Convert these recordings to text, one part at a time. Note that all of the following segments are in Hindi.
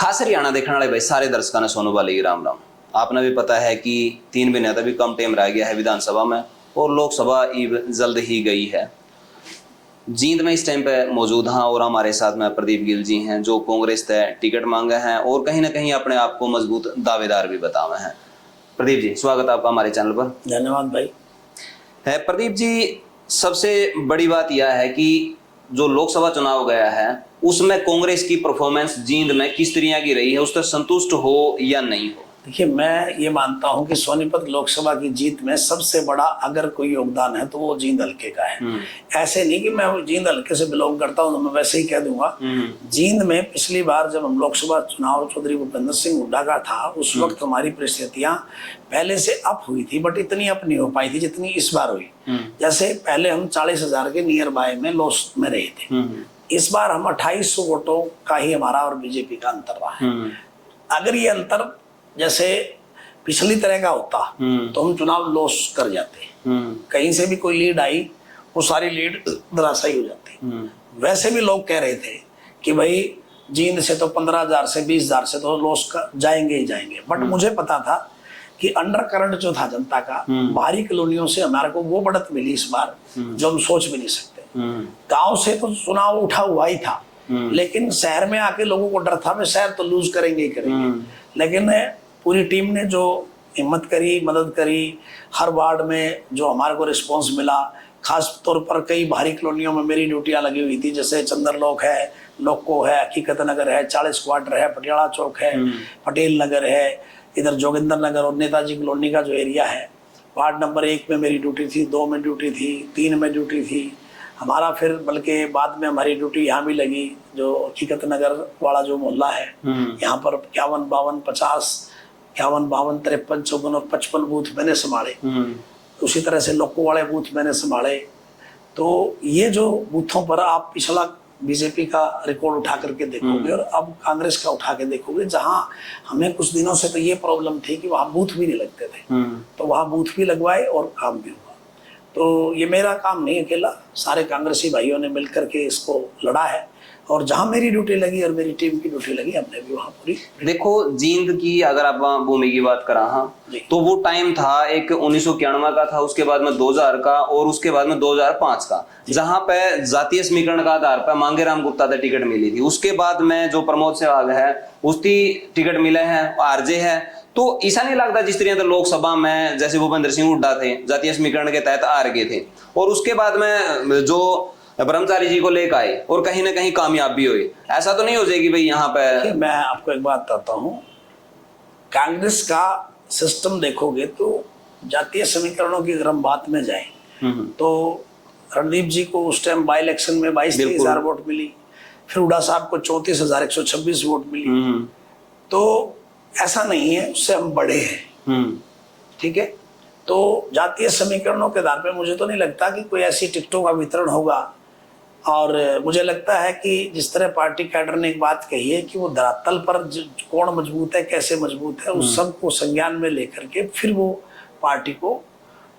खास हरियाणा देखने वाले भाई सारे दर्शकों ने सोनू वाले की राम राम। आपने भी पता है कि 3 महीने तक भी कम टाइम रह गया है विधानसभा में और लोकसभा ईब जल्द ही गई है। जींद में इस टाइम पे मौजूद हैं और हमारे साथ में प्रदीप गिल जी हैं जो कांग्रेस से टिकट मांगे हैं और कहीं ना कहीं अपने आप को मजबूत दावेदार भी बतावे हैं। प्रदीप जी, स्वागत है आपका हमारे चैनल पर। धन्यवाद भाई। है प्रदीप जी, सबसे बड़ी बात यह है कि जो लोकसभा चुनाव गया है उसमें कांग्रेस की परफॉर्मेंस जींद में किस तरह की रही है, उस पर संतुष्ट हो या नहीं हो? देखिए, मैं ये मानता हूं कि सोनीपत लोकसभा की जीत में सबसे बड़ा अगर कोई योगदान है तो वो जींद हल्के का है। ऐसे नहीं कि मैं जींद हल्के से बिलोंग करता हूं तो मैं वैसे ही कह दूंगा। जींद में पिछली बार जब हम लोकसभा चुनाव चौधरी भूपेंद्र सिंह हुड्डा का था उस वक्त हमारी परिस्थितियां पहले से अप हुई थी, बट इतनी अप नहीं हो पाई थी जितनी इस बार हुई। जैसे पहले हम 40,000 के नियर बाय में लॉस में रहे थे, इस बार हम 2800 वोटों का ही हमारा और बीजेपी का अंतर रहा है। अगर ये अंतर जैसे पिछली तरह का होता तो हम चुनाव लॉस कर जाते। कहीं से भी कोई लीड आई वो सारी लीड धराशायी हो जाती। वैसे भी लोग कह रहे थे कि भाई जींद से तो 15,000 से 20,000 से तो लॉस जाएंगे ही जाएंगे, बट मुझे पता था कि अंडर करंट जो था जनता का, बाहरी कॉलोनियों से हमारे को वो बढ़त मिली इस बार जो हम सोच भी नहीं सकते। गांव से तो चुनाव उठा हुआ ही था, लेकिन शहर में आके लोगों को डर था मैं शहर तो लूज करेंगे ही करेंगे। लेकिन पूरी टीम ने जो हिम्मत करी, मदद करी, हर वार्ड में जो हमारे को रिस्पांस मिला, खास तौर पर कई बाहरी कॉलोनियों में मेरी ड्यूटियां लगी हुई थी, जैसे चंद्रलोक है, लोको है, हकीकत नगर है, 40 क्वार्टर है, पटियाला चौक है, पटेल नगर है, इधर जोगिंदर नगर और नेताजी कॉलोनी का जो एरिया है। वार्ड नंबर 1 में मेरी ड्यूटी थी, 2 में ड्यूटी थी, 3 में ड्यूटी थी हमारा। फिर बल्कि बाद में हमारी ड्यूटी यहाँ भी लगी, जो हकीकत नगर वाला जो मोहल्ला है यहाँ पर 51, 52, 50, 51, 52, 53, 54 और 55 बूथ मैंने संभाले। उसी तरह से लोको वाले बूथ मैंने संभाले। तो ये जो बूथों पर आप पिछला बीजेपी का रिकॉर्ड उठा करके देखोगे और अब कांग्रेस का उठा के देखोगे, जहां हमें कुछ दिनों से तो ये प्रॉब्लम थी कि वहां बूथ भी नहीं लगते थे, तो वहां बूथ भी लगवाए और काम भी हुआ। तो ये मेरा काम नहीं अकेला, सारे कांग्रेसी भाइयों ने मिलकर के इसको लड़ा है और जहां मेरी ड्यूटी लगी और मेरी टीम की ड्यूटी लगी हमने भी वहां पूरी। देखो, जींद की अगर आप भूमि की बात करा तो वो टाइम था एक 1991 का था, उसके बाद में 2000 का और उसके बाद में 2005 का, जहां पे जातीय समीकरण का आधार पर मांगेराम गुप्ता से टिकट मिली थी। उसके बाद में जो प्रमोद सहवाग है उसकी टिकट मिले हैं, आरजे है। तो ऐसा नहीं लगता जिस तरह लोकसभा में जैसे भूपेंद्र सिंह हुड्डा थे जातीय समीकरण के तहत हार गए थे और उसके बाद में जो ब्रह्मचारी जी को लेकर आए और कहीं ना कहीं कामयाब भी हुई, ऐसा तो नहीं हो जाएगी भाई यहाँ पे? मैं आपको एक बात बताता हूँ, कांग्रेस का सिस्टम देखोगे तो जातीय समीकरणों की अगर हम बात में जाए तो रणदीप जी को उस टाइम बाई इलेक्शन में 22,000 वोट मिली, फिर हुड्डा साहब को 34,126 वोट मिली। तो ऐसा नहीं है, उससे हम बड़े हैं, ठीक है। तो जातीय समीकरणों के आधार पर मुझे तो नहीं लगता कि कोई ऐसी टिकटों का वितरण होगा। और मुझे लगता है कि जिस तरह पार्टी कैडर ने एक बात कही है कि वो धरातल पर कौन मजबूत है, कैसे मजबूत है, उस सब को संज्ञान में लेकर के फिर वो पार्टी को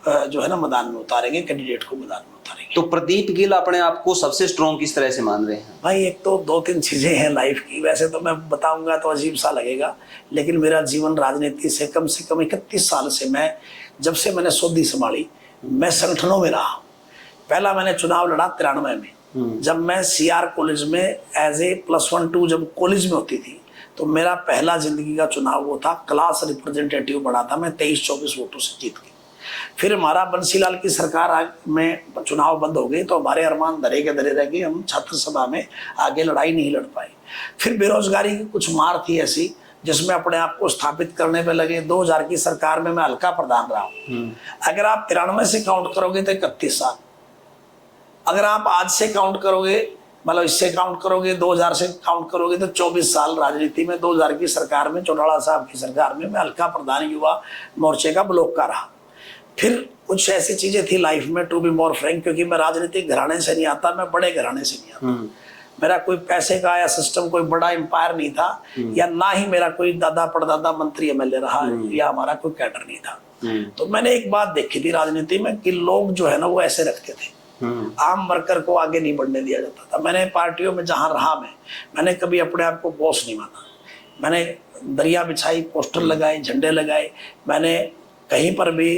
जो है ना मैदान में उतारेंगे, कैंडिडेट को मैदान में उतारेंगे। तो प्रदीप गिल अपने आप को सबसे स्ट्रॉन्ग किस तरह से मान रहे हैं? भाई, एक तो 2-3 चीजें हैं लाइफ की, वैसे तो मैं बताऊंगा तो अजीब सा लगेगा, लेकिन मेरा जीवन राजनीति से कम 31 साल से, मैं जब से मैंने सौदी संभाली मैं संगठनों में रहा। पहला मैंने चुनाव लड़ा 93 में, जब मैं सीआर कॉलेज में एज ए +1-2 जब कॉलेज में होती थी, तो मेरा पहला जिंदगी का चुनाव वो था, क्लास रिप्रेजेंटेटिव बड़ा था, मैं 23-24 वोटों से जीत गई। फिर हमारा बंसीलाल की सरकार में चुनाव बंद हो गई तो हमारे अरमान धरे के धरे रह गए, हम छात्र सभा में आगे लड़ाई नहीं लड़ पाए। फिर बेरोजगारी की कुछ मार थी ऐसी जिसमें अपने आप को स्थापित करने पे लगे। 2000 की सरकार में मैं हल्का प्रधान रहा हूँ। अगर आप 93 से काउंट करोगे तो 31 साल, अगर आप आज से काउंट करोगे, मतलब इससे काउंट करोगे, 2000 से काउंट करोगे तो 24 साल राजनीति में। 2000 की सरकार में, चौटाला साहब की सरकार में मैं हल्का प्रधान युवा मोर्चे का ब्लॉक का रहा। फिर कुछ ऐसी चीजें थी लाइफ में, टू बी मोर फ्रैंक, क्योंकि मैं राजनीतिक घराने से नहीं आता, मैं बड़े घराने से नहीं आता। मेरा कोई पैसे का या सिस्टम कोई बड़ा एम्पायर नहीं था, या ना ही मेरा कोई दादा परदादा मंत्री एमएलए रहा, या हमारा कोई कैडर नहीं था। तो मैंने एक बात देखी थी राजनीति में कि लोग जो है ना वो ऐसे रखते थे, आम वर्कर को आगे नहीं बढ़ने दिया जाता था। मैंने पार्टियों में जहां रहा मैंने कभी अपने आप को बॉस नहीं माना। मैंने दरिया बिछाई, पोस्टर लगाए, झंडे लगाए। मैंने कहीं पर भी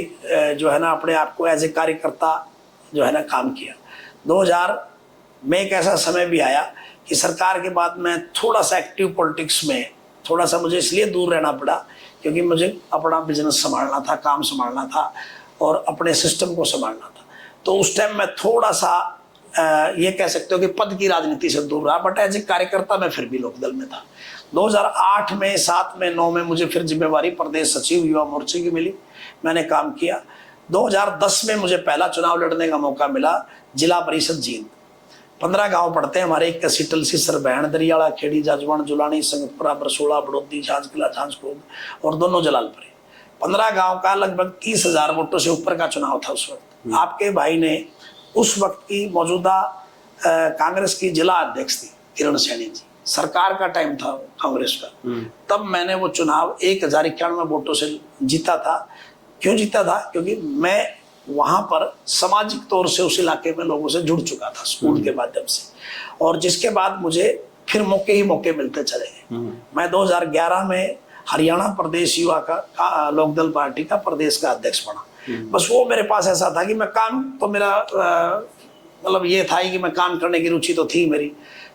जो है ना अपने आप को एज ए कार्यकर्ता जो है ना काम किया। 2000 में एक ऐसा समय भी आया कि सरकार के बाद मैं थोड़ा सा एक्टिव पॉलिटिक्स में, थोड़ा सा मुझे इसलिए दूर रहना पड़ा क्योंकि मुझे अपना बिजनेस संभालना था, काम संभालना था और अपने सिस्टम को संभालना था। तो उस टाइम मैं थोड़ा सा ये कह सकते हो कि पद की राजनीति से दूर रहा, बट एज ए कार्यकर्ता मैं फिर भी लोकदल में था। 2008 में, 7 में, 9 में मुझे फिर जिम्मेवारी प्रदेश सचिव युवा मोर्चे की मिली, मैंने काम किया। 2010 में मुझे पहला चुनाव लड़ने का मौका मिला, जिला परिषद जींद। 15 गांव पड़ते हैं हमारे, 81 टलसी, सरबैण, दरियाला, खेड़ी, जाजवान, जुलानी, संगतपुरा, बरसोला, बड़ौदी, झांझकिला, झांझकोद और दोनों जलालपुरी। 15 गांव का लगभग 30,000 वोटों से ऊपर का चुनाव था उस वक्त। आपके भाई ने उस वक्त की मौजूदा कांग्रेस की जिला अध्यक्ष थी किरण सैनी जी, सरकार का टाइम था कांग्रेस का, तब मैंने वो चुनाव 1091 वोटों से जीता था। क्यों जीता था? क्योंकि मैं वहां पर सामाजिक तौर से उस इलाके में लोगों से जुड़ चुका था स्कूल के माध्यम से, और जिसके बाद मुझे फिर मौके ही मौके मिलते चले गए। मैं 2011 में हरियाणा प्रदेश युवा का लोकदल पार्टी का प्रदेश का अध्यक्ष बना। बस वो मेरे पास ऐसा था कि मैं काम तो मेरा मतलब ये था ही कि मैं काम करने की रुचि तो थी मेरी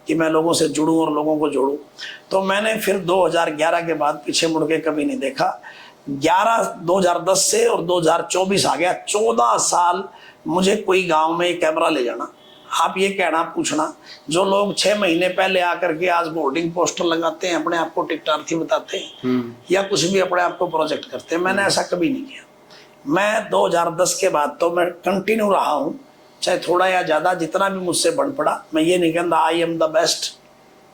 कि मैं लोगों से जुड़ूं और लोगों को जोड़ूं। तो मैंने फिर 2011 के बाद पीछे मुड़ के कभी नहीं देखा। 2010 से और 2024 आ गया, 14 साल मुझे कोई गांव में कैमरा ले जाना, आप ये कहना पूछना, जो लोग 6 महीने पहले आकर के आज बोर्डिंग पोस्टर लगाते हैं, अपने आप को टिकटार्थी बताते हैं या कुछ भी अपने आप को प्रोजेक्ट करते हैं, मैंने ऐसा कभी नहीं किया। मैं 2010 के बाद तो मैं कंटिन्यू रहा हूँ, चाहे थोड़ा या ज्यादा जितना भी मुझसे बन पड़ा। मैं ये नहीं कहता आई एम द बेस्ट,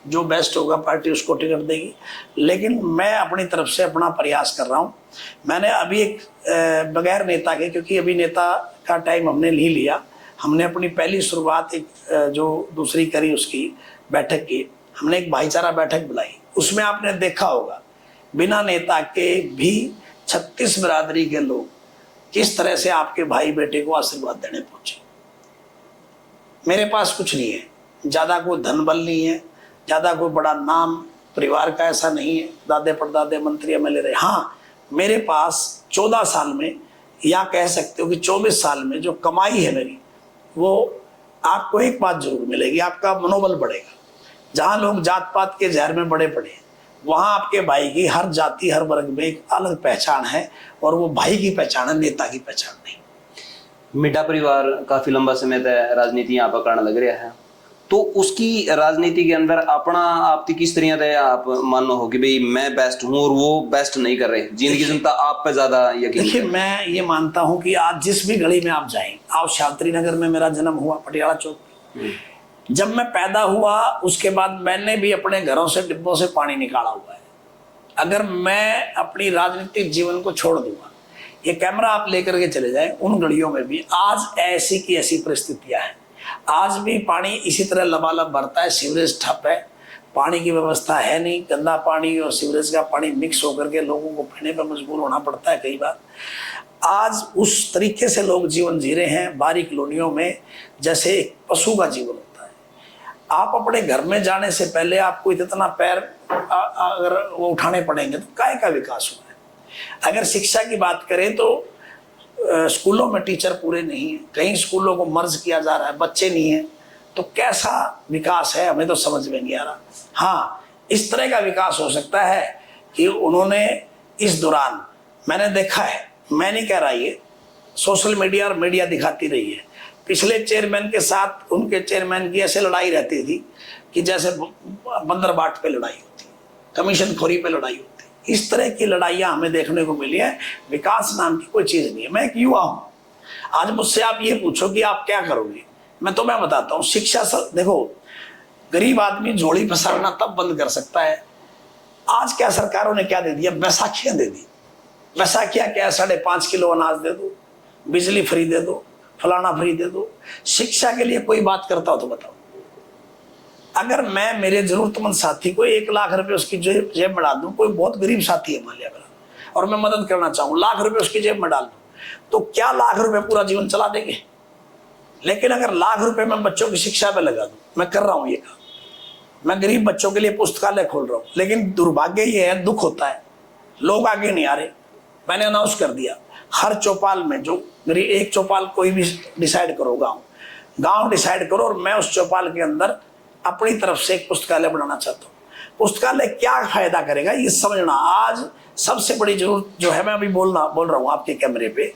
जो बेस्ट होगा पार्टी उसको टिकट देगी, लेकिन मैं अपनी तरफ से अपना प्रयास कर रहा हूँ। मैंने अभी एक बगैर नेता के, क्योंकि अभी नेता का टाइम हमने नहीं लिया, हमने अपनी पहली शुरुआत एक जो दूसरी करी उसकी बैठक की, हमने एक भाईचारा बैठक बुलाई। उसमें आपने देखा होगा बिना नेता के भी 36 बिरादरी के लोग किस तरह से आपके भाई बेटे को आशीर्वाद देने पहुंचे। मेरे पास कुछ नहीं है, ज्यादा कोई धन बल नहीं है, ज्यादा कोई बड़ा नाम परिवार का ऐसा नहीं है, दादे परदादे मंत्री एमएलए रहे। हाँ, मेरे पास 14 साल में या कह सकते हो कि 24 साल में जो कमाई है मेरी, वो आपको एक बात जरूर मिलेगी, आपका मनोबल बढ़ेगा। जहां लोग जात पात के जहर में बड़े पड़े, वहां आपके भाई की हर जाति हर वर्ग में एक अलग पहचान है, और वो भाई की पहचान है, नेता की पहचान नहीं। मिड्डा परिवार काफी लंबा समय तक राजनीति यहाँ पर करने लग रहा है, तो उसकी राजनीति के अंदर अपना आपकी किस तरह से आप मानो हो कि भाई मैं बेस्ट हूँ और वो बेस्ट नहीं कर रहे, जिंदगी जनता आप पे ज्यादा यकीन? देखिए, मैं ये मानता हूँ कि आज जिस भी गली में आप जाएं, आप शास्त्री नगर में मेरा जन्म हुआ, पटियाला चौक में, जब मैं पैदा हुआ उसके बाद मैंने भी अपने घरों से डिब्बों से पानी निकाला हुआ है। अगर मैं अपनी राजनीतिक जीवन को छोड़ दूंगा, ये कैमरा आप लेकर के चले जाएं, उन गलियों में भी आज ऐसी की ऐसी परिस्थितियां हैं। आज भी पानी इसी तरह लबालब भरता है, सीवरेज ठप है, पानी की व्यवस्था है नहीं, गंदा पानी और सीवरेज का पानी मिक्स होकर के लोगों को पीने पर मजबूर होना पड़ता है कई बार। आज उस तरीके से लोग जीवन जी रहे हैं बाहरी कॉलोनियों में, जैसे एक पशु का जीवन होता है। आप अपने घर में जाने से पहले आपको इतना पैर अगर वो उठाने पड़ेंगे तो काय का विकास हुआ है। अगर शिक्षा की बात करें तो स्कूलों में टीचर पूरे नहीं है, कहीं स्कूलों को मर्ज किया जा रहा है, बच्चे नहीं है, तो कैसा विकास है हमें तो समझ में नहीं आ रहा। हाँ, इस तरह का विकास हो सकता है कि उन्होंने इस दौरान, मैंने देखा है, मैं नहीं कह रहा, ये सोशल मीडिया और मीडिया दिखाती रही है, पिछले चेयरमैन के साथ उनके चेयरमैन की ऐसे लड़ाई रहती थी कि जैसे बंदर बाट पे लड़ाई होती, कमीशन खोरी पे लड़ाई होती। इस तरह की लड़ाइयाँ हमें देखने को मिली है। विकास नाम की कोई चीज़ नहीं है। मैं एक युवा हूँ, आज मुझसे आप ये पूछो कि आप क्या करोगे, मैं बताता हूँ। शिक्षा देखो, गरीब आदमी झोली फंसाना तब बंद कर सकता है। आज क्या सरकारों ने क्या दे दिया, बैसाखियाँ दे दी। बैसाखियाँ क्या है, 5.5 किलो अनाज दे दो, बिजली फ्री दे दो, फलाना फ्री दे दो। शिक्षा के लिए कोई बात करता हो तो बताओ। अगर मैं मेरे जरूरतमंद साथी को 1 लाख रुपए उसकी जेब में डाल दूं, कोई बहुत गरीब साथी है मान लिया मेरा, और मैं मदद करना चाहूँ, लाख रुपए उसकी जेब में डाल दूं, तो क्या लाख रुपए पूरा जीवन चला देंगे? लेकिन अगर लाख रुपए मैं बच्चों की शिक्षा पे लगा दूं, मैं कर रहा हूँ ये काम, मैं गरीब बच्चों के लिए पुस्तकालय खोल रहा हूँ, लेकिन दुर्भाग्य ये है, दुख होता है, लोग आगे नहीं आ रहे। मैंने अनाउंस कर दिया हर चौपाल में, जो मेरी एक चौपाल कोई भी डिसाइड करो, गांव डिसाइड करो, और मैं उस चौपाल के अंदर अपनी तरफ से एक पुस्तकालय बनाना चाहता हूँ। पुस्तकालय क्या फायदा करेगा ये समझना। आज सबसे बड़ी जरूरत जो है, मैं अभी बोल रहा हूँ आपके कैमरे पे,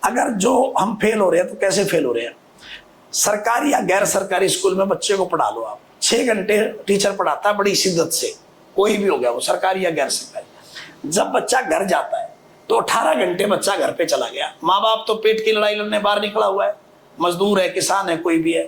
अगर जो हम फेल हो रहे हैं तो कैसे फेल हो रहे हैं। सरकारी या गैर सरकारी स्कूल में बच्चे को पढ़ा लो आप, 6 घंटे टीचर पढ़ाता है बड़ी शिद्दत से, कोई भी हो गया वो सरकारी या गैर सरकारी। जब बच्चा घर जाता है तो 18 घंटे बच्चा घर पे चला गया, माँ बाप तो पेट की लड़ाई लड़ने बाहर निकला हुआ है, मजदूर है, किसान है, कोई भी है,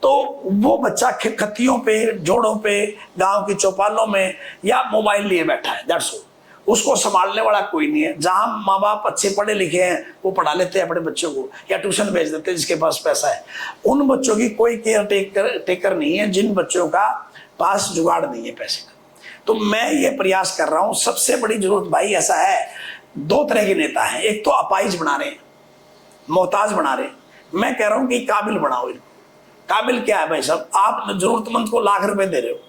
तो वो बच्चा खत्तियों पे, जोड़ों पे, गांव की चौपालों में या मोबाइल लिए बैठा है, दैट्स ऑल। उसको संभालने वाला कोई नहीं है। जहां माँ बाप अच्छे पढ़े लिखे हैं वो पढ़ा लेते हैं अपने बच्चों को या ट्यूशन भेज देते हैं जिसके पास पैसा है। उन बच्चों की कोई केयर टेकर नहीं है जिन बच्चों का पास जुगाड़ नहीं है पैसे का। तो मैं ये प्रयास कर रहा हूँ। सबसे बड़ी जरूरत भाई ऐसा है, 2 तरह के नेता हैं, एक तो अपाइज बना रहे हैं, मोहताज बना रहे हैं। मैं कह रहा हूँ कि काबिल बनाओ इनको। काबिल क्या है भाई साहब, आप जरूरतमंद को लाख रुपए दे रहे हो,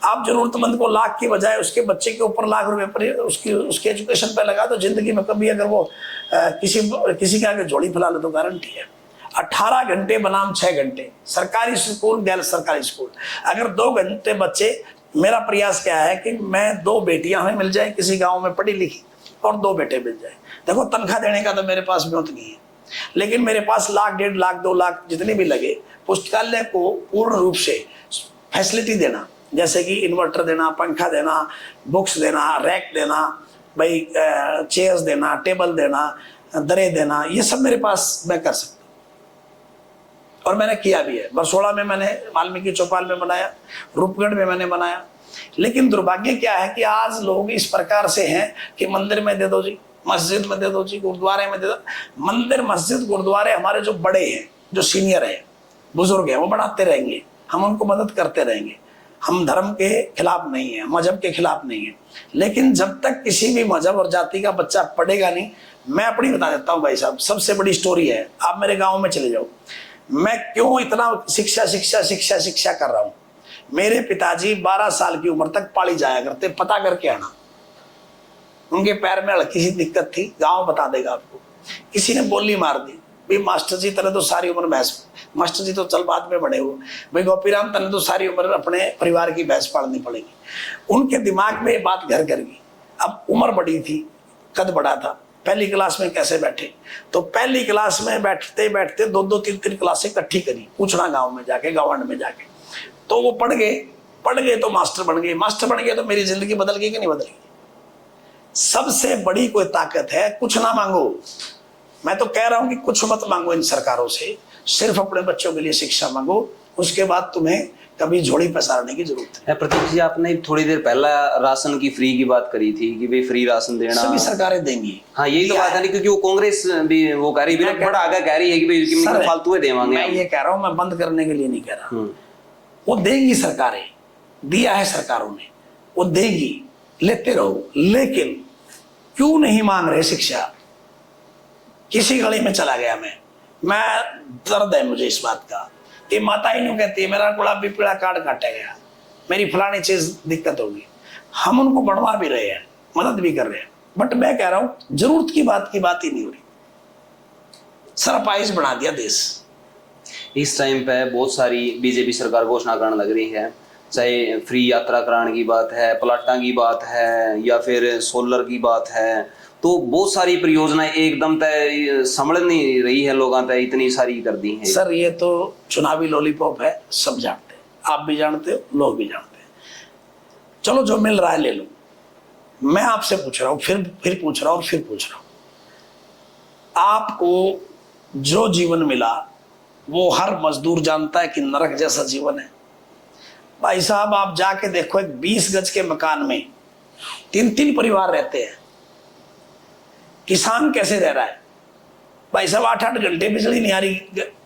आप जरूरतमंद को लाख की बजाय उसके बच्चे के ऊपर लाख रुपए पर उसकी एजुकेशन पे लगा, तो जिंदगी में कभी अगर वो किसी के आगे जोड़ी फैला ले तो गारंटी है। 18 घंटे बनाम 6 घंटे, सरकारी स्कूल गैर सरकारी स्कूल, अगर 2 घंटे बच्चे, मेरा प्रयास क्या है कि मैं 2 बेटियां हमें मिल जाए किसी गाँव में पढ़ी लिखी और 2 बेटे मिल जाए। देखो तनख्वाह देने का तो मेरे पास भी नहीं है, लेकिन मेरे पास लाख, 1.5 लाख, 2 लाख जितने भी लगे, पुस्तकालय को पूर्ण रूप से फैसिलिटी देना, जैसे कि इन्वर्टर देना, पंखा देना, बुक्स देना, रैक देना, भाई चेयर्स देना, टेबल देना, दरे देना, ये सब मेरे पास मैं कर सकता हूँ और मैंने किया भी है। बरसोड़ा में मैंने वाल्मीकि चौपाल में बनाया, रूपगढ़ में मैंने बनाया। लेकिन दुर्भाग्य क्या है कि आज लोग इस प्रकार से हैं कि मंदिर में दे दो जी, मस्जिद में दे दो जी, गुरुद्वारे में दे दो। मंदिर, मस्जिद, गुरुद्वारे हमारे जो बड़े हैं, जो सीनियर हैं, बुजुर्ग हैं, वो बनाते रहेंगे, हम उनको मदद करते रहेंगे। हम धर्म के खिलाफ नहीं है, मजहब के खिलाफ नहीं है, लेकिन जब तक किसी भी मजहब और जाति का बच्चा पढ़ेगा नहीं। मैं अपनी बता देता हूँ भाई साहब, सबसे बड़ी स्टोरी है, आप मेरे गांव में चले जाओ, मैं क्यों इतना शिक्षा शिक्षा शिक्षा शिक्षा कर रहा हूँ। मेरे पिताजी 12 साल की उम्र तक पाली जाया करते, पता करके आना। उनके पैर में हल्की सी दिक्कत थी, गांव बता देगा आपको। किसी ने बोली मार दी, भाई मास्टर जी तने तो सारी उम्र भैंस, मास्टर जी तो चल बाद में बड़े हो, भाई गोपीराम तने तो सारी उम्र अपने परिवार की भैंस पालनी पड़ेगी। उनके दिमाग में ये बात घर कर गई। अब उम्र बड़ी थी, कद बड़ा था, पहली क्लास में कैसे बैठे, तो पहली क्लास में बैठते बैठते 2-2, 3-3 क्लासें इकट्ठी करी, पूछना गाँव में जाके, गवर्नमेंट में जाके, तो वो पढ़ गए तो मास्टर बन गए, मास्टर बन गए तो मेरी जिंदगी बदल गई कि नहीं बदल गई। सबसे बड़ी कोई ताकत है, कुछ ना मांगो। मैं तो कह रहा हूं कि कुछ मत मांगो इन सरकारों से, सिर्फ अपने बच्चों के लिए शिक्षा मांगो, उसके बाद तुम्हें कभी झोली पसारने की जरूरत है। प्रतीक जी, आपने थोड़ी देर पहला राशन की फ्री की बात करी थी कि भाई फ्री राशन देना सभी सरकारें देंगी। हाँ, यही तो बात है, क्योंकि वो कांग्रेस भी वो कह रही है, बड़ा आगे कह रही है कि भाई फालतू देवांगे। मैं ये कह रहा हूँ, मैं बंद करने के लिए नहीं कह रहा, वो देंगी सरकारें, दिया है सरकारों ने, वो देगी, लेते रहो। लेकिन क्यों नहीं मांग रहे शिक्षा। किसी गली में चला गया मैं दर्द है मुझे इस बात का कि माता ही नहीं कहती मेरा गुलाबी पीला कार्ड काटा गया, मेरी फलानी चीज दिक्कत होगी। हम उनको बढ़वा भी रहे हैं, मदद भी कर रहे हैं, बट मैं कह रहा हूं जरूरत की बात ही नहीं हो रही। सरप्राइज बना दिया देश। इस टाइम पे बहुत सारी बीजेपी सरकार घोषणा करने लग रही है, चाहे फ्री यात्रा कराने की बात है, प्लाटा की बात है, या फिर सोलर की बात है, तो बहुत सारी परियोजनाएं एकदम तय संभल नहीं रही है, लोगों तय इतनी सारी कर दी है। सर ये तो चुनावी लॉलीपॉप है, सब जानते हैं, आप भी जानते हो, लोग भी जानते हैं। चलो जो मिल रहा है ले लो। मैं आपसे पूछ रहा हूँ, फिर पूछ रहा हूँ और फिर पूछ रहा हूँ, आपको जो जीवन मिला वो हर मजदूर जानता है कि नरक जैसा जीवन है। भाई साहब आप जाके देखो, एक 20 गज के मकान में 3-3 परिवार रहते हैं। किसान कैसे रह रहा है भाई साहब, 8-8 घंटे बिजली नहीं आ रही।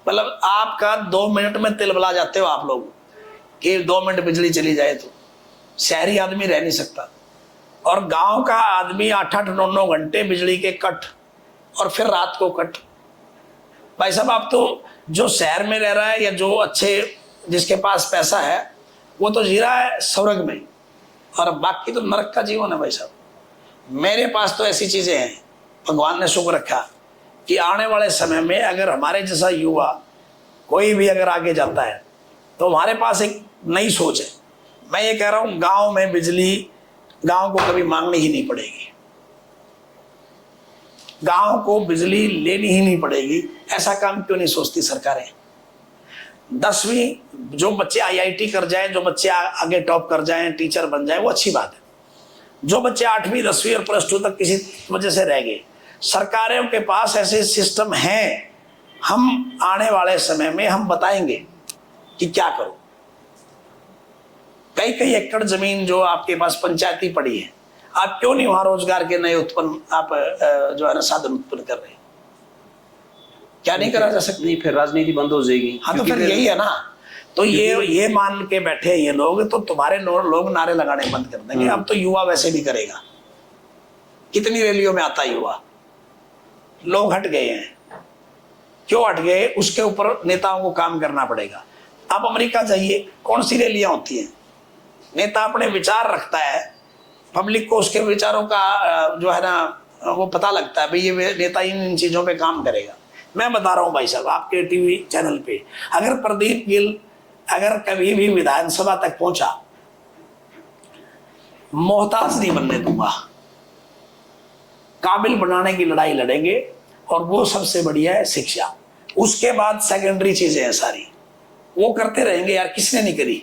मतलब आपका 2 मिनट में तिलबला जाते हो आप लोग कि 2 मिनट बिजली चली जाए तो। शहरी आदमी रह नहीं सकता, और गांव का आदमी 8-8, 9-9 घंटे बिजली के कट, और फिर रात को कट। भाई साहब आप तो जो शहर में रह रहा है या जो अच्छे जिसके पास पैसा है वो तो जी रहा है स्वर्ग में, और बाकी तो नरक का जीवन है भाई साहब। मेरे पास तो ऐसी चीजें हैं, भगवान ने शुक्र रखा कि आने वाले समय में अगर हमारे जैसा युवा कोई भी अगर आगे जाता है तो हमारे पास एक नई सोच है। मैं ये कह रहा हूं, गांव में बिजली गांव को कभी मांगनी ही नहीं पड़ेगी, गांव को बिजली लेनी ही नहीं पड़ेगी। ऐसा काम क्यों नहीं सोचती सरकारें? 10वीं जो बच्चे IIT कर जाएं, जो बच्चे आगे टॉप कर जाएं, टीचर बन जाएं, वो अच्छी बात है। जो बच्चे 8वीं 10वीं और +2 तक किसी वजह से रह गए, सरकारों के पास ऐसे सिस्टम हैं, हम आने वाले समय में हम बताएंगे कि क्या करो। कई कई एकड़ जमीन जो आपके पास पंचायती पड़ी है, आप क्यों नहीं वहां रोजगार के नए उत्पन्न आप जो है ना साधन उत्पन्न कर रहे हैं? क्या नहीं करा जा सकता? नहीं, फिर राजनीति बंद हो जाएगी। हाँ, तो फिर यही है ना। तो ये मान के बैठे ये लोग, तो तुम्हारे लोग नारे लगाने बंद कर देंगे। अब तो युवा वैसे भी करेगा। कितनी रैलियों में आता युवा, लोग हट गए हैं। क्यों हट गए? उसके ऊपर नेताओं को काम करना पड़ेगा। आप अमेरिका जाइए, कौन सी रैलियां होती हैं? नेता अपने विचार रखता है, पब्लिक को उसके विचारों का जो है ना वो पता लगता है, भाई ये नेता इन चीजों पे काम करेगा। मैं बता रहा हूँ भाई साहब, आपके टीवी चैनल पे अगर प्रदीप गिल अगर कभी भी विधानसभा तक पहुंचा, मोहताज नहीं बनने दूंगा, काबिल बनाने की लड़ाई लड़ेंगे। और वो सबसे बढ़िया है शिक्षा, उसके बाद सेकेंडरी चीजें हैं सारी, वो करते रहेंगे। यार किसने नहीं करी?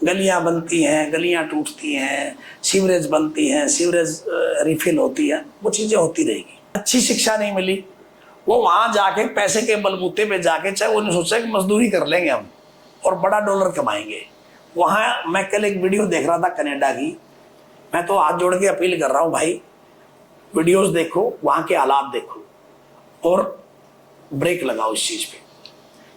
गलियां बनती हैं, गलियां टूटती हैं, सीवरेज बनती हैं, सीवरेज रिफिल होती है, वो चीजें होती रहेगी। अच्छी शिक्षा नहीं मिली, वो वहां जाके पैसे के बलबूते पे जाके, चाहे वो नहीं सोचा कि मजदूरी कर लेंगे हम और बड़ा डॉलर कमाएंगे। वहां मैं कल एक वीडियो देख रहा था कनाडा की, मैं तो हाथ जोड़ के अपील कर रहा हूं भाई, वीडियोस देखो, वहां के हालात देखो और ब्रेक लगाओ इस चीज पे।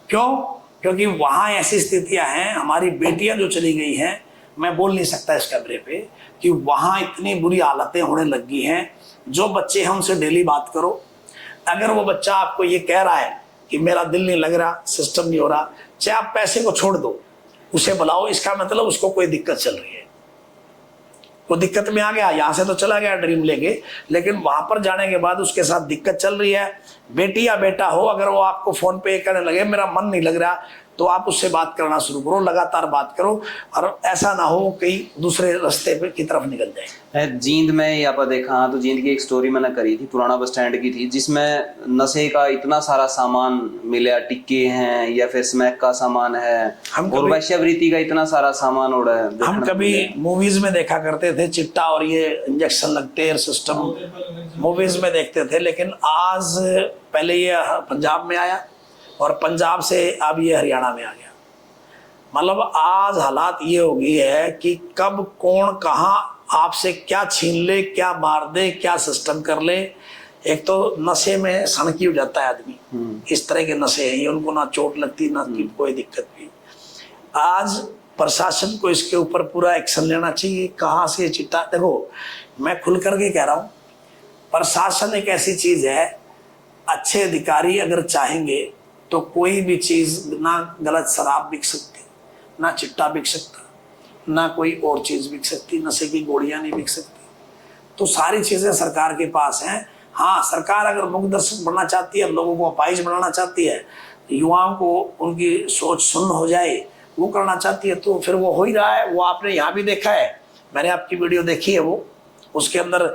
क्यों? क्योंकि वहां ऐसी स्थितियां हैं, हमारी बेटियां जो चली गई हैं, मैं बोल नहीं सकता इस कैमरे पे, कि वहां इतनी बुरी हालतें होने लगी हैं। जो बच्चे हमसे डेली बात करो, अगर वो बच्चा आपको ये कह रहा है कि मेरा दिल नहीं लग रहा, सिस्टम नहीं हो रहा, चाहे आप पैसे को छोड़ दो, उसे बुलाओ, इसका मतलब उसको कोई दिक्कत चल रही है, वो दिक्कत में आ गया। यहाँ से तो चला गया ड्रीम लेके, लेकिन वहां पर जाने के बाद उसके साथ दिक्कत चल रही है। बेटी या बेटा हो, अगर वो आपको फोन पे कहने लगे मेरा मन नहीं लग रहा, तो आप उससे बात करना शुरू करो, लगातार बात करो, और ऐसा ना हो कहीं दूसरे रास्ते पे की तरफ निकल जाए। जींद में यहाँ पर देखा तो जींद की एक स्टोरी मैंने करी थी, पुराना बस स्टैंड की थी, जिसमें नशे का इतना सारा सामान मिला, टिक्के हैं या फिर स्मैक का सामान है, और वैश्यावृत्ति का इतना सारा सामान उड़ा है। हम कभी मूवीज में देखा करते थे चिट्टा और ये इंजेक्शन लगते हैं सिस्टम, मूवीज में देखते थे, लेकिन आज पहले ये पंजाब में आया और पंजाब से अब ये हरियाणा में आ गया। मतलब आज हालात ये हो गई है कि कब कौन कहाँ आपसे क्या छीन ले, क्या मार दे, क्या सिस्टम कर ले। एक तो नशे में सनकी हो जाता है आदमी, इस तरह के नशे हैं ये, उनको ना चोट लगती ना कोई दिक्कत भी। आज प्रशासन को इसके ऊपर पूरा एक्शन लेना चाहिए। कहाँ से चिट्टा, देखो मैं खुल करके कह रहा हूँ, प्रशासन एक ऐसी चीज है, अच्छे अधिकारी अगर चाहेंगे तो कोई भी चीज, ना गलत शराब बिक सकती, ना चिट्टा बिक सकता, ना कोई और चीज बिक सकती, नशे की गोलियां नहीं बिक सकती। तो सारी चीजें सरकार के पास हैं। हाँ, सरकार अगर मुखदर्शक बनना चाहती है, लोगों को अपाहिज बनाना चाहती है, युवाओं को उनकी सोच सुन्न हो जाए, वो करना चाहती है, तो फिर वो हो ही रहा है। वो आपने यहाँ भी देखा है, मैंने आपकी वीडियो देखी है, वो उसके अंदर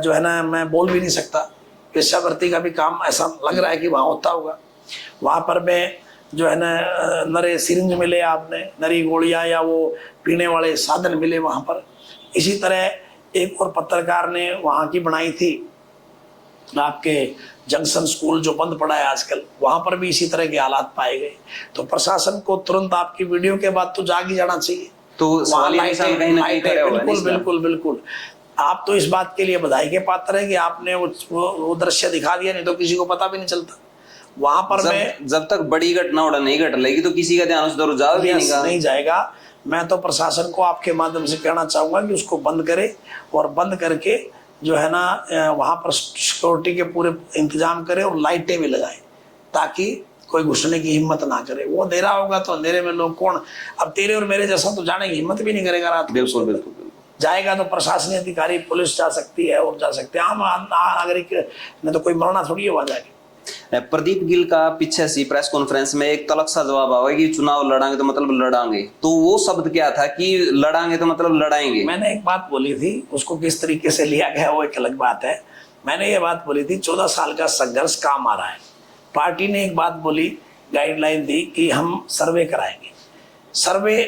जो है ना, मैं बोल भी नहीं सकता, वेश्यावृत्ति का भी काम ऐसा लग रहा है कि वहाँ होता होगा। वहाँ पर में जो है ना नरे सिरिंज मिले, आपने नरी गोलियां या वो पीने वाले साधन मिले वहाँ पर। इसी तरह एक और पत्रकार ने वहाँ की बनाई थी, आपके जंक्शन स्कूल जो बंद पड़ा है आजकल, वहाँ पर भी इसी तरह के हालात पाए गए। तो प्रशासन को तुरंत आपकी वीडियो के बाद तो जाग ही जाना चाहिए। तो बिल्कुल बिल्कुल बिल्कुल, आप तो इस बात के लिए बधाई के पात्र है कि आपने वो दृश्य दिखा दिया, नहीं तो किसी को पता भी नहीं चलता। वहां पर जब तक बड़ी घटना नहीं घट लेगी तो किसी का ध्यान उस तरफ नहीं जाएगा। मैं तो प्रशासन को आपके माध्यम से कहना चाहूंगा कि उसको बंद करे, और बंद करके जो है ना वहां पर सिक्योरिटी के पूरे इंतजाम करे और लाइटें भी लगाए, ताकि कोई घुसने की हिम्मत ना करे। वो अंधेरा होगा तो अंधेरे में लोग कौन, अब तेरे और मेरे जैसा तो जाने की हिम्मत भी नहीं करेगा रात को। बिल्कुल बिल्कुल बिल्कुल। जाएगा तो प्रशासनिक अधिकारी, पुलिस जा सकती है और जा सकते हैं, आम नागरिक ने तो कोई मरना थोड़ी हुआ जाएगी। प्रदीप गिल का पीछे सी प्रेस कॉन्फ्रेंस में एक तलक सा जवाब आया कि चुनाव लड़ांगे तो मतलब लड़ांगे, तो वो शब्द क्या था कि लड़ांगे तो मतलब लड़ाएंगे? मैंने एक बात बोली थी, उसको किस तरीके से लिया गया वो एक अलग बात है। मैंने ये बात बोली थी 14 साल का संघर्ष काम आ रहा है। पार्टी ने एक बात बोली, गाइडलाइन दी कि हम सर्वे कराएंगे। सर्वे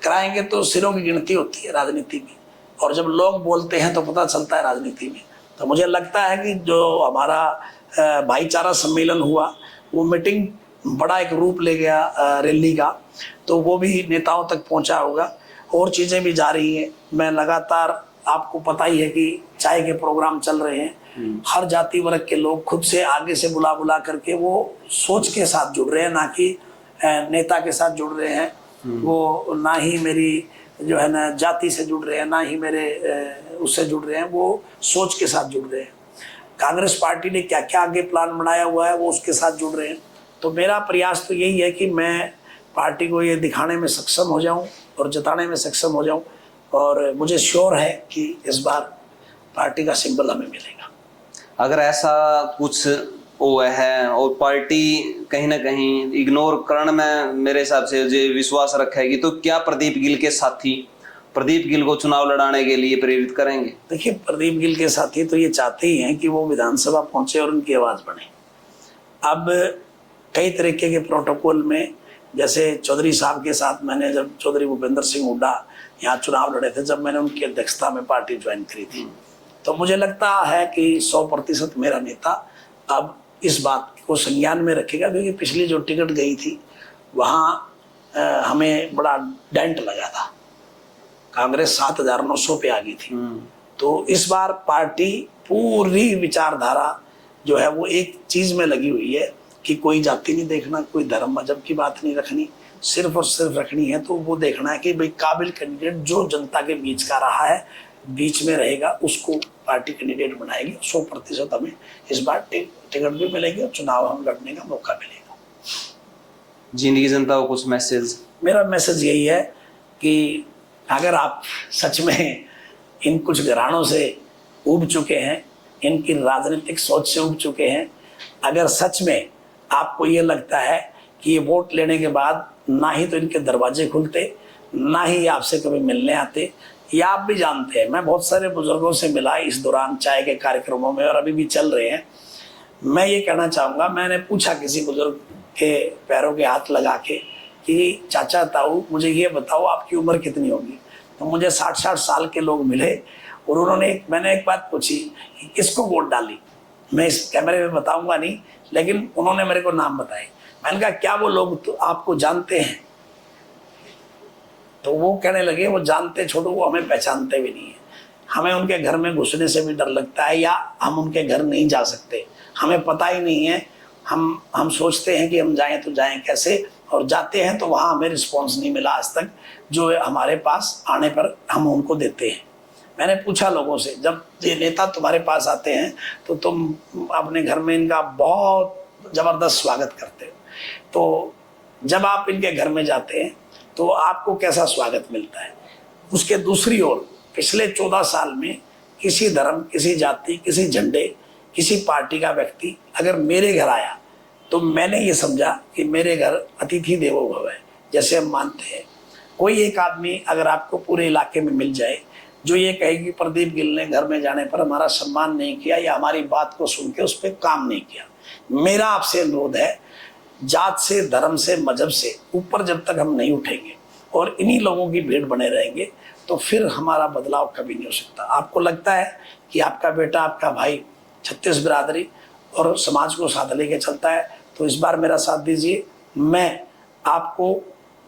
कराएंगे तो सिरों की गिनती होती है राजनीति में, और जब लोग बोलते हैं तो पता चलता है राजनीति में। तो मुझे लगता है कि जो हमारा भाईचारा सम्मेलन हुआ, वो मीटिंग बड़ा एक रूप ले गया रैली का, तो वो भी नेताओं तक पहुंचा होगा। और चीज़ें भी जा रही हैं। मैं लगातार, आपको पता ही है कि चाय के प्रोग्राम चल रहे हैं, हर जाति वर्ग के लोग खुद से आगे से बुला बुला करके वो सोच के साथ जुड़ रहे हैं, ना कि नेता के साथ जुड़ रहे हैं। वो ना ही मेरी जो है ना जाति से जुड़ रहे हैं, ना ही मेरे उससे जुड़ रहे हैं, वो सोच के साथ जुड़ रहे हैं। कांग्रेस पार्टी ने क्या क्या आगे प्लान बनाया हुआ है, वो उसके साथ जुड़ रहे हैं। तो मेरा प्रयास तो यही है कि मैं पार्टी को ये दिखाने में सक्षम हो जाऊं और जताने में सक्षम हो जाऊं, और मुझे श्योर है कि इस बार पार्टी का सिंबल हमें मिलेगा। अगर ऐसा कुछ वो है और पार्टी कहीं ना कहीं इग्नोर करने में मेरे हिसाब से जो विश्वास रखेगी, तो क्या प्रदीप गिल के साथी प्रदीप गिल को चुनाव लड़ाने के लिए प्रेरित करेंगे? देखिए, प्रदीप गिल के साथी तो ये चाहते ही हैं कि वो विधानसभा पहुंचे और उनकी आवाज़ बने। अब कई तरीके के प्रोटोकॉल में, जैसे चौधरी साहब के साथ मैंने, जब चौधरी भूपेंद्र सिंह हुड्डा यहाँ चुनाव लड़े थे, जब मैंने उनकी अध्यक्षता में पार्टी ज्वाइन करी थी, तो मुझे लगता है कि 100% मेरा नेता अब इस बात को संज्ञान में रखेगा, क्योंकि पिछली जो टिकट गई थी वहाँ हमें बड़ा डेंट लगा था। कांग्रेस 7,900 पे आ गई थी। तो इस बार पार्टी पूरी विचारधारा जो है वो एक चीज में लगी हुई है कि कोई जाति नहीं देखना, कोई धर्म मजहब की बात नहीं रखनी, सिर्फ और सिर्फ रखनी है तो वो देखना है कि भाई काबिल कैंडिडेट जो जनता के बीच का रहा है, बीच में रहेगा, उसको पार्टी कैंडिडेट बनाएगी। 100% हमें इस बार टिकट भी मिलेगी और चुनाव हम लड़ने का मौका मिलेगा। जिंदगी जनता को कुछ मैसेज? मेरा मैसेज यही है कि अगर आप सच में इन कुछ घरानों से उब चुके हैं, इनकी राजनीतिक सोच से उब चुके हैं, अगर सच में आपको ये लगता है कि ये वोट लेने के बाद ना ही तो इनके दरवाजे खुलते, ना ही आपसे कभी मिलने आते, या आप भी जानते हैं, मैं बहुत सारे बुजुर्गों से मिला इस दौरान चाय के कार्यक्रमों में, और अभी भी चल रहे हैं। मैं ये कहना चाहूँगा, मैंने पूछा किसी बुजुर्ग के पैरों के हाथ लगा के कि चाचा ताऊ मुझे ये बताओ आपकी उम्र कितनी होगी, तो मुझे 60-60 साल के लोग मिले, और मैंने एक बात पूछी कि किसको वोट डाली। मैं इस कैमरे में बताऊंगा नहीं, लेकिन उन्होंने मेरे को नाम बताए। मैंने कहा क्या वो लोग तो आपको जानते हैं? तो वो कहने लगे वो जानते छोड़ो, वो हमें पहचानते भी नहीं है, हमें उनके घर में घुसने से भी डर लगता है, या हम उनके घर नहीं जा सकते, हमें पता ही नहीं है। हम सोचते हैं कि हम जाएं तो जाएं कैसे, और जाते हैं तो वहाँ हमें रिस्पॉन्स नहीं मिला आज तक, जो हमारे पास आने पर हम उनको देते हैं। मैंने पूछा लोगों से, जब ये नेता तुम्हारे पास आते हैं तो तुम अपने घर में इनका बहुत ज़बरदस्त स्वागत करते हो, तो जब आप इनके घर में जाते हैं तो आपको कैसा स्वागत मिलता है? उसके दूसरी ओर पिछले 14 साल में किसी धर्म, किसी जाति, किसी झंडे, किसी पार्टी का व्यक्ति अगर मेरे घर आया तो मैंने ये समझा कि मेरे घर अतिथि देवो भव है, जैसे हम मानते हैं। कोई एक आदमी अगर आपको पूरे इलाके में मिल जाए जो ये कहे कि प्रदीप गिल ने घर में जाने पर हमारा सम्मान नहीं किया, या हमारी बात को सुन के उस पर काम नहीं किया, मेरा आपसे अनुरोध है, जात से, धर्म से, मजहब से ऊपर जब तक हम नहीं उठेंगे और इन्हीं लोगों की भीड़ बने रहेंगे तो फिर हमारा बदलाव कभी नहीं हो सकता। आपको लगता है कि आपका बेटा, आपका भाई 36 बिरादरी और समाज को साथ लेके चलता है, तो इस बार मेरा साथ दीजिए। मैं आपको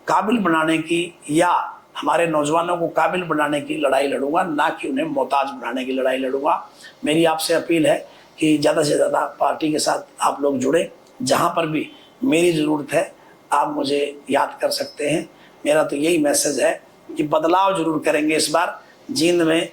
काबिल बनाने की या हमारे नौजवानों को काबिल बनाने की लड़ाई लड़ूंगा, ना कि उन्हें मोहताज बनाने की लड़ाई लड़ूंगा। मेरी आपसे अपील है कि ज़्यादा से ज़्यादा पार्टी के साथ आप लोग जुड़े। जहाँ पर भी मेरी ज़रूरत है आप मुझे याद कर सकते हैं। मेरा तो यही मैसेज है कि बदलाव जरूर करेंगे इस बार। जींद में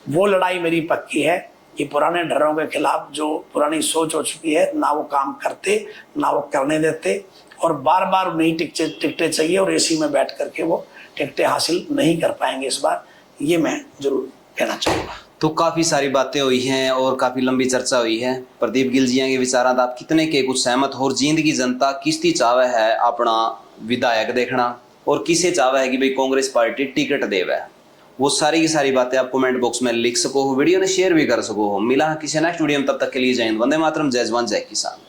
वो लड़ाई मेरी पक्की है ये पुराने डरों के खिलाफ जो पुरानी सोच हो चुकी है, ना वो काम करते ना वो करने देते, और बार बार नई टिकटें चाहिए और एसी में बैठ करके वो टिकटें हासिल नहीं कर पाएंगे इस बार, ये मैं जरूर कहना चाहूँगा। तो काफी सारी बातें हुई हैं और काफी लंबी चर्चा हुई है। प्रदीप गिल जी के विचारात आप कितने के कुछ सहमत हो, और जींद की जनता किसती चावे है अपना विधायक देखना, और किसे चावे है कि भाई कांग्रेस पार्टी टिकट देवे, वो सारी की सारी बातें आप कमेंट बॉक्स में लिख सको हो, वीडियो ने शेयर भी कर सको हो। मिला किसी नेक्स्ट वीडियो में, तब तक के लिए जय हिंद, वंदे मातरम, जय जवान जय किसान।